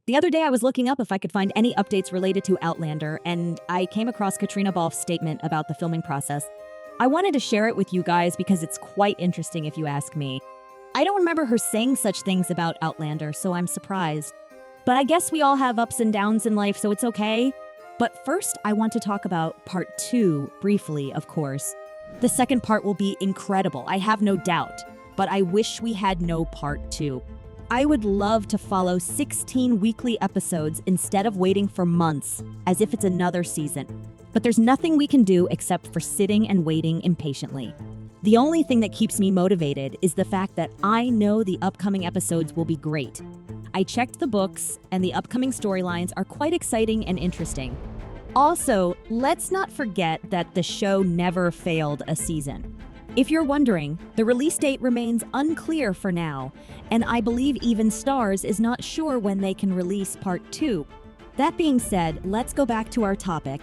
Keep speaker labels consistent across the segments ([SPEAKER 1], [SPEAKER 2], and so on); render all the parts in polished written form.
[SPEAKER 1] The other day I was looking up if I could find any updates related to Outlander, and I came across Caitriona Balfe's statement about the filming process. I wanted to share it with you guys because it's quite interesting if you ask me. I don't remember her saying such things about Outlander, so I'm surprised. But I guess we all have ups and downs in life, so it's okay. But first, I want to talk about part 2, briefly, of course. The second part will be incredible, I have no doubt. But I wish we had no part 2. I would love to follow 16 weekly episodes instead of waiting for months, as if it's another season. But there's nothing we can do except for sitting and waiting impatiently. The only thing that keeps me motivated is the fact that I know the upcoming episodes will be great. I checked the books, and the upcoming storylines are quite exciting and interesting. Also, let's not forget that the show never failed a season. If you're wondering, the release date remains unclear for now, and I believe even Starz is not sure when they can release part 2. That being said, let's go back to our topic.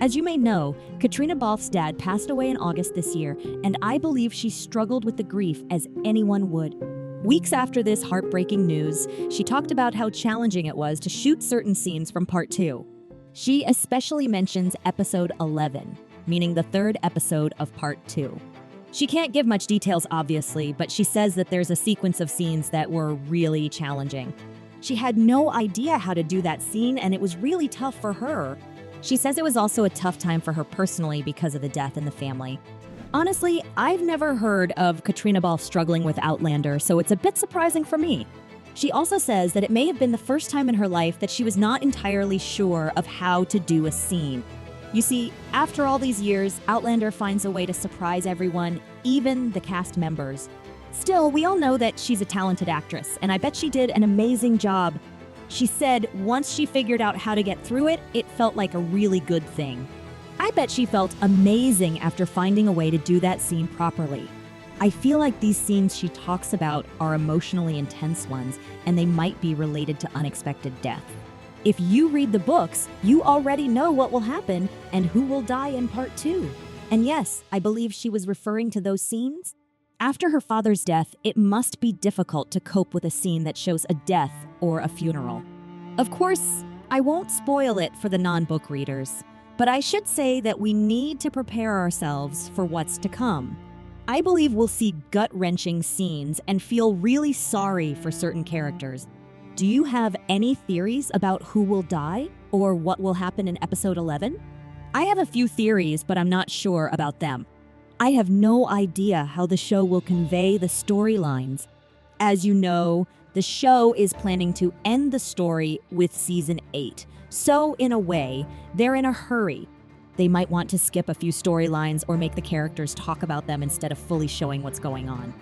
[SPEAKER 1] As you may know, Caitriona Balfe's dad passed away in August this year, and I believe she struggled with the grief as anyone would. Weeks after this heartbreaking news, she talked about how challenging it was to shoot certain scenes from part 2. She especially mentions episode 11, meaning the third episode of part 2. She can't give much details, obviously, but she says that there's a sequence of scenes that were really challenging. She had no idea how to do that scene, and it was really tough for her. She says it was also a tough time for her personally because of the death in the family. Honestly, I've never heard of Caitriona Balfe struggling with Outlander, so it's a bit surprising for me. She also says that it may have been the first time in her life that she was not entirely sure of how to do a scene. You see, after all these years, Outlander finds a way to surprise everyone, even the cast members. Still, we all know that she's a talented actress, and I bet she did an amazing job. She said once she figured out how to get through it, it felt like a really good thing. I bet she felt amazing after finding a way to do that scene properly. I feel like these scenes she talks about are emotionally intense ones, and they might be related to unexpected death. If you read the books, you already know what will happen and who will die in part 2. And yes, I believe she was referring to those scenes. After her father's death, it must be difficult to cope with a scene that shows a death or a funeral. Of course, I won't spoil it for the non-book readers, but I should say that we need to prepare ourselves for what's to come. I believe we'll see gut-wrenching scenes and feel really sorry for certain characters. Do you have any theories about who will die or what will happen in episode 11? I have a few theories, but I'm not sure about them. I have no idea how the show will convey the storylines. As you know, the show is planning to end the story with season 8. So, in a way, they're in a hurry. They might want to skip a few storylines or make the characters talk about them instead of fully showing what's going on.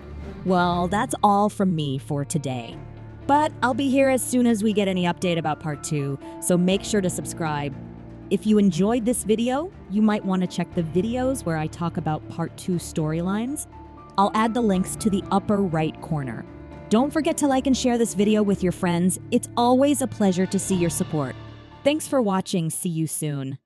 [SPEAKER 1] Well, that's all from me for today. But I'll be here as soon as we get any update about part 2, so make sure to subscribe. If you enjoyed this video, you might want to check the videos where I talk about part 2 storylines. I'll add the links to the upper right corner. Don't forget to like and share this video with your friends. It's always a pleasure to see your support. Thanks for watching. See you soon.